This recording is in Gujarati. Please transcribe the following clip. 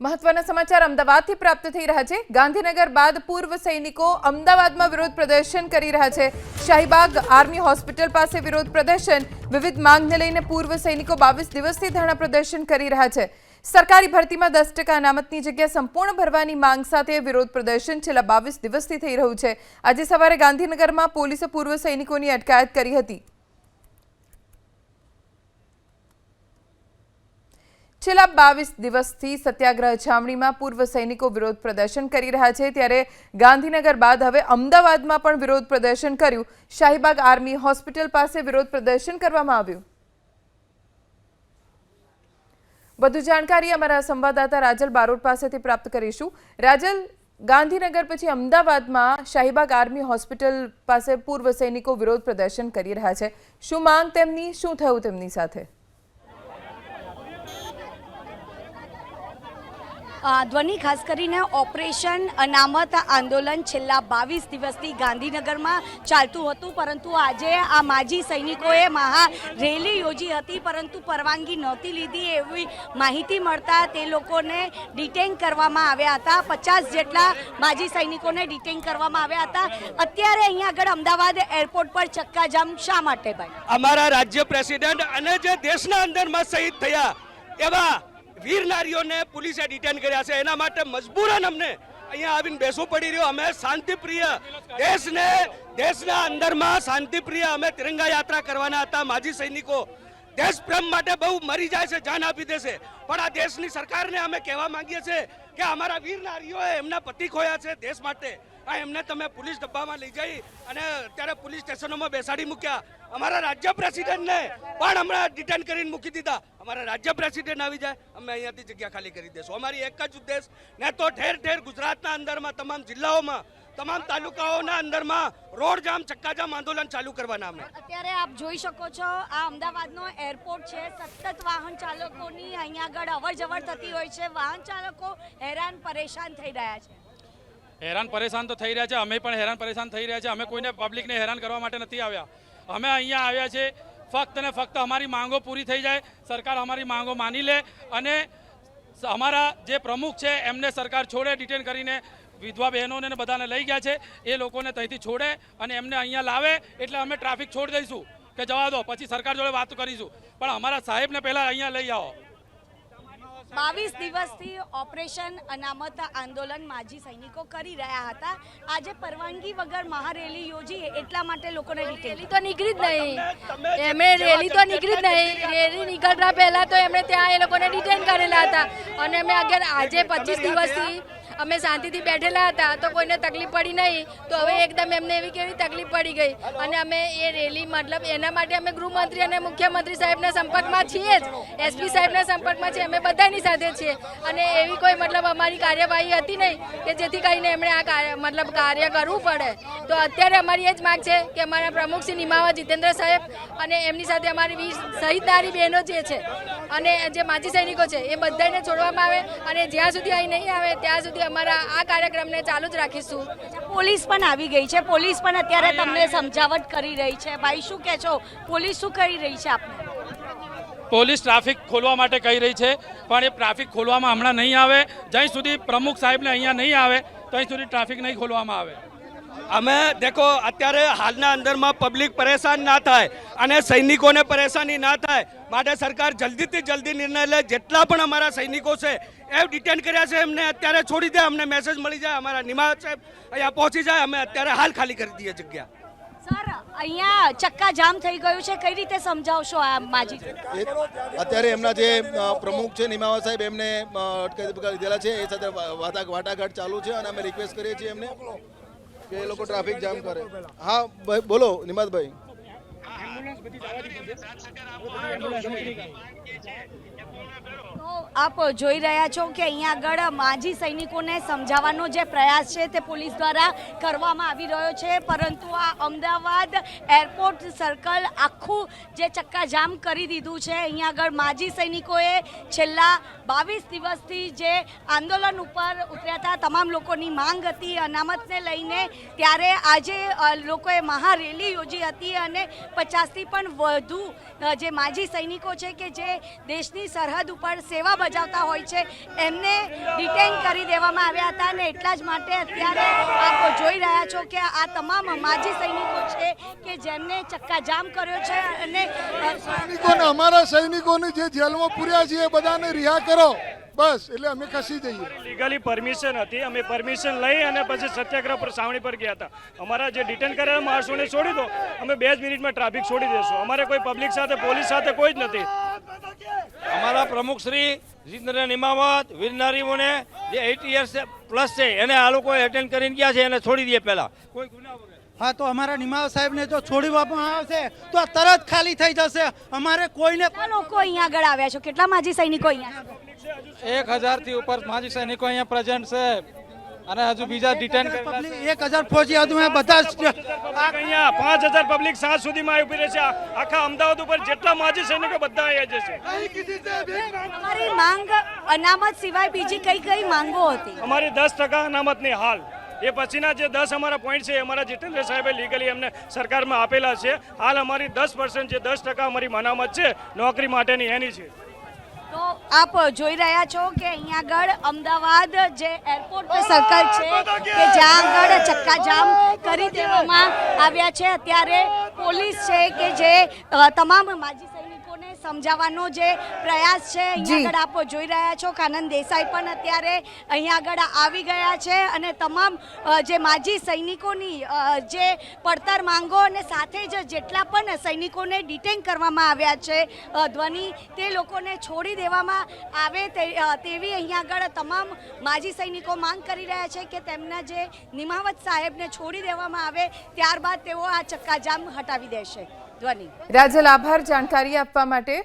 મહત્વના સમાચાર અમદાવાદથી પ્રાપ્ત થઈ રહ્યા છે। ગાંધીનગર બાદ પૂર્વ સૈનિકો અમદાવાદમાં વિરોધ પ્રદર્શન કરી રહ્યા છે। શાહીબાગ આર્મી હોસ્પિટલ પાસે વિરોધ પ્રદર્શન। વિવિધ માંગને લઈને પૂર્વ સૈનિકો 22 દિવસથી ધરણા પ્રદર્શન કરી રહ્યા છે। સરકારી ભરતીમાં 10% અનામતની જગ્યા સંપૂર્ણ ભરવાની માંગ સાથે વિરોધ પ્રદર્શન છેલ્લા 22 દિવસથી થઈ રહ્યું છે। આજે સવારે ગાંધીનગરમાં પોલીસે પૂર્વ સૈનિકોની અટકાયત કરી હતી। છેલ્લા 22 દિવસથી સત્યાગ્રહ છાવણીમાં પૂર્વ સૈનિકો વિરોધ પ્રદર્શન કરી રહ્યા છે, ત્યારે ગાંધીનગર બાદ હવે અમદાવાદમાં પણ વિરોધ પ્રદર્શન કર્યું। શાહીબાગ આર્મી હોસ્પિટલ પાસે વિરોધ પ્રદર્શન કરવામાં આવ્યું। વધુ જાણકારી અમારા સંવાદદાતા રાજલ બારોટ પાસેથી પ્રાપ્ત કરીશું। રાજલ, ગાંધીનગર પછી અમદાવાદમાં શાહીબાગ આર્મી હોસ્પિટલ પાસે પૂર્વ સૈનિકો વિરોધ પ્રદર્શન કરી રહ્યા છે। શું માંગ તેમની, શું થયું તેમની સાથે? ધ્વનિ, ખાસ કરીને ઓપરેશન અનામત આંદોલન છેલ્લા 22 દિવસથી ગાંધીનગરમાં ચાલતું હતું, પરંતુ આજે આ માજી સૈનિકોએ મહા રેલી યોજી હતી, પરંતુ પરવાનગી નહોતી લીધી એવી માહિતી મળતા તે લોકોને ડિટેન કરવામાં આવ્યા હતા। 50 જેટલા માજી સૈનિકોને ડિટેન કરવામાં આવ્યા હતા। અત્યારે અહીંયા આગળ અમદાવાદ એરપોર્ટ પર ચક્કાજામ શા માટે ભાઈ? અમારા રાજ્ય પ્રેસિડેન્ટ અને જે દેશના અંદરમાં શહીદ થયા એવા વીર નારીઓને પોલીસે ડિટેન કર્યા છે। એના માટે મજબૂરન અમને અહીંયા આવીને બેસવું પડી રહ્યું। અમે શાંતિપ્રિય દેશના અંદરમાં શાંતિપ્રિય અમે તિરંગા યાત્રા કરવાના હતા। માજી સૈનિકો દેશ પ્રેમ માટે બહુ મરી જાય છે, જાન આપી દેશે, પણ આ દેશની સરકારને અમે કહેવા માંગીએ છીએ કે અમારા વીર નારીઓએ એમના પતિ ખોયા છે દેશ માટે। આ એમને તમે પોલીસ ડબ્બામાં લઈ જઈ અને અત્યારે પોલીસ સ્ટેશનોમાં બેસાડી મૂક્યા। અમારા રાજ્ય પ્રેસિડેન્ટને પણ હમણાં ડિટેન કરીને મૂકી દીધા। અમારા રાજ્ય પ્રેસિડેન્ટ આવી જાય, અમે અહીંયાથી જગ્યા ખાલી કરી દેશું। અમારી એક જ ઉદ્દેશ ને તો ઠેર ઠેર ગુજરાતના અંદરમાં તમામ જિલ્લાઓમાં તમામ તાલુકાઓના અંદરમાં રોડ જામ ચક્કાજામ આંદોલન ચાલુ કરવાના અમે। અત્યારે આપ જોઈ શકો છો આ અમદાવાદનો એરપોર્ટ છે, સતત વાહન ચાલકોની અહીંયા આગળ અવર જવર થતી હોય છે। વાહન ચાલકો હેરાન પરેશાન થઈ રહ્યા છે। હેરાન પરેશાન તો થઈ રહ્યા છે, અમે પણ હેરાન પરેશાન થઈ રહ્યા છે। અમે કોઈને પબ્લિકને હેરાન કરવા માટે નથી આવ્યા। અમે અહીંયા આવ્યા છે ફક્ત ને ફક્ત અમારી માંગો પૂરી થઈ જાય, સરકાર અમારી માંગો માની લે અને અમારા જે પ્રમુખ છે એમને સરકાર છોડે। ડિટેન કરીને વિધવા બહેનોને બધાને લઈ ગયા છે, એ લોકોને ત્યાંથી છોડે અને એમને અહીંયા લાવે એટલે અમે ટ્રાફિક છોડી દઈશું કે જવા દો, પછી સરકાર જોડે વાત કરીશું, પણ અમારા સાહેબને પહેલાં અહીંયા લઈ આવો। 22 દિવસથી ઓપરેશન અનામત આંદોલન માજી સૈનિકો કરી રહ્યા હતા। આજે પરવાનગી વગર મહારેલી યોજી એટલા માટે લોકોને રેલી તો નીકળી જ નહીં, એમણે રેલી તો નીકળી જ નહીં। રેલી નીકળતા પહેલા તો એમણે ત્યાં એ લોકોને ડિટેન કરેલા હતા અને અમે આજે 25 દિવસથી અમે શાંતિથી બેઠેલા હતા તો કોઈને તકલીફ પડી નહીં, તો હવે એકદમ એમને એવી કેવી તકલીફ પડી ગઈ અને અમે એ રેલી મતલબ એના માટે અમે ગૃહમંત્રી અને મુખ્યમંત્રી સાહેબના સંપર્કમાં છીએ જ, એસપી સાહેબના સંપર્કમાં છીએ, અમે બધાની સાથે છીએ અને એવી કોઈ મતલબ અમારી કાર્યવાહી હતી નહીં કે જેથી કરીને એમણે આ કાર્ય કરવું પડે। તો અત્યારે અમારી એ જ માંગ છે કે અમારા પ્રમુખ શ્રી નિમાવા જીતેન્દ્ર સાહેબ અને એમની સાથે અમારી 20 શહીદદારી બહેનો જે છે અને જે માજી સૈનિકો છે એ બધાને છોડવામાં આવે અને જ્યાં સુધી અહીં નહીં આવે ત્યાં સુધી અમારા આ કાર્યક્રમને ચાલુ જ રાખીશું। પોલીસ પણ આવી ગઈ છે, પોલીસ પણ અત્યારે તમને સમજાવટ કરી રહી છે। ભાઈ શું કહે છો, પોલીસ શું કરી રહી છે આપને? પોલીસ ટ્રાફિક ખોલવા માટે કહી રહી છે, પણ એ ટ્રાફિક ખોલવામાં હમણાં નહીં આવે। જ્યાં સુધી પ્રમુખ સાહેબને અહીંયા નહીં આવે ત્યાં સુધી ટ્રાફિક નહીં ખોલવામાં આવે। અમે દેખો અત્યારે હાલના અંદરમાં પબ્લિક પરેશાન ના થાય અને સૈનિકોને પરેશાની ના થાય માટે સરકાર જલ્દીથી જલ્દી નિર્ણય લે। જેટલા પણ અમારા સૈનિકો છે એ ડિટેન કર્યા છે એમને અત્યારે છોડી દે, અમને મેસેજ મળી જાય, અમારા નિમાવત સાહેબ અહીંયા પહોંચી જાય, અમે અત્યારે હાલ ખાલી કરી દઈએ જગ્યા। સર, અહીંયા ચક્કા જામ થઈ ગયું છે, કઈ રીતે સમજાવશો આ માજી? અત્યારે એમના જે પ્રમુખ છે નિમાવત સાહેબ એમને અટકાયત લીધેલા છે, એ સાથે વાટાઘાટ ચાલુ છે અને અમે રિક્વેસ્ટ કરીએ છીએ એમને કે એ લોકો ટ્રાફિક જામ કરે। હા ભાઈ બોલો નિમાતભાઈ। તો આપ જોઈ રહ્યા છો કે અહીંયા આગળ માજી સૈનિકોને સમજાવવાનો જે પ્રયાસ છે તે પોલીસ દ્વારા કરવામાં આવી રહ્યો છે, પરંતુ આ અમદાવાદ એરપોર્ટ સર્કલ આખું જે ચક્કાજામ કરી દીધું છે। અહીંયા આગળ માજી સૈનિકોએ છેલ્લા 22 દિવસથી જે આંદોલન ઉપર ઉતર્યા હતા, તમામ લોકોની માંગ હતી અનામતને લઈને, ત્યારે આજે લોકોએ મહારેલી યોજી હતી અને 50 50થી પણ વધુ જે માજી સૈનિકો છે કે જે દેશની સરહદ ઉપર સેવા બજાવતા હોય છે એમને ડિટેન કરી દેવામાં આવ્યા હતા અને એટલા જ માટે અત્યારે આપ જોઈ રહ્યા છો કે આ તમામ માજી સૈનિકો છે કે જેમને ચક્કાજામ કર્યો છે અને સૈનિકોને અમારા સૈનિકોને જે જેલમાં પૂર્યા છે એ બધાને રિહા કરો બસ, એટલે અમે ખસી જઈએ. લીગલી પરમિશન હતી, અમે પરમિશન લઈ અને પછી સત્યાગ્રહ પર સાવણી પર ગયા હતા. અમારા જે ડિટેન કરેલા માણસોને છોડી દો, અમે 2 જ મિનિટમાં ટ્રાફિક છોડી દેશું. અમારે કોઈ પબ્લિક સાથે પોલીસ સાથે કોઈ જ નથી. અમારા પ્રમુખ શ્રી જીતેન્દ્ર નિમાવત વીરનારીઓને જે 8 યર્સ પ્લસ છે એને આ લોકો એટેન્ડ કરીને ગયા છે એને છોડી દે પહેલા કોઈ ગુના વગર. હા, તો અમારા નિમાવ સાહેબને જો છોડી આપવામાં આવશે તો આ તરત ખાલી થઈ જશે. અમારે કોઈને કેટલા લોકો અહીંયા આગળ આવ્યા છો? કેટલા માજી સૈનિકો અહીંયા? 1000 થી ઉપર માજી સૈનિકો અહીંયા પ્રેઝન્ટ છે અને હજુ બીજા ડિટેન કરેલા છે. 1000 ફોજી હતું એ બધા જ અહીંયા 5000 પબ્લિક સાંજ સુધીમાં આવી રહી છે. આખા અમદાવાદ ઉપર જેટલા માજી સૈનિકો બધા અહીંયા જશે. તમારી માંગ અનામત સિવાય બીજી કઈ કઈ માંગો હતી? અમારી 10% અનામતની હાલ, એ પછીના જે 10 અમારા પોઈન્ટ છે અમારા જીતેન્દ્ર સાહેબે લીગલી અમને સરકારમાં આપેલા છે. હાલ અમારી 10% જે 10% અમારી અનામત છે નોકરી માટેની એની છે. તો આપ જોઈ રહ્યા છો કે અહીંયા આગળ અમદાવાદ જે એરપોર્ટ સર્કલ છે કે જ્યાં આગળ ચક્કાજામ કરી દેવામાં આવ્યા છે. અત્યારે પોલીસ છે કે જે તમામ માજી સૈનિકોને સમજાવવાનો જે પ્રયાસ છે અહીંયા આગળ આપ જોઈ રહ્યા છો. કાનન દેસાઈ પણ અત્યારે અહીંયા આગળ આવી ગયા છે અને તમામ જે માજી સૈનિકોની જે પડતર માંગો અને સાથે જ જેટલા પણ સૈનિકોને ડિટેન કરવામાં આવ્યા છે ધ્વનિ તે લોકોને છોડી દેવામાં આવે તેવી અહીંયા આગળ તમામ માજી સૈનિકો માંગ કરી રહ્યા છે કે તેમના જે નિમાવત સાહેબને છોડી દેવામાં આવે ત્યારબાદ તેઓ આ ચક્કાજામ હટાવી દેશે. ધ્વનિ. રાજલ, આભાર જાણકારી આપવા માટે.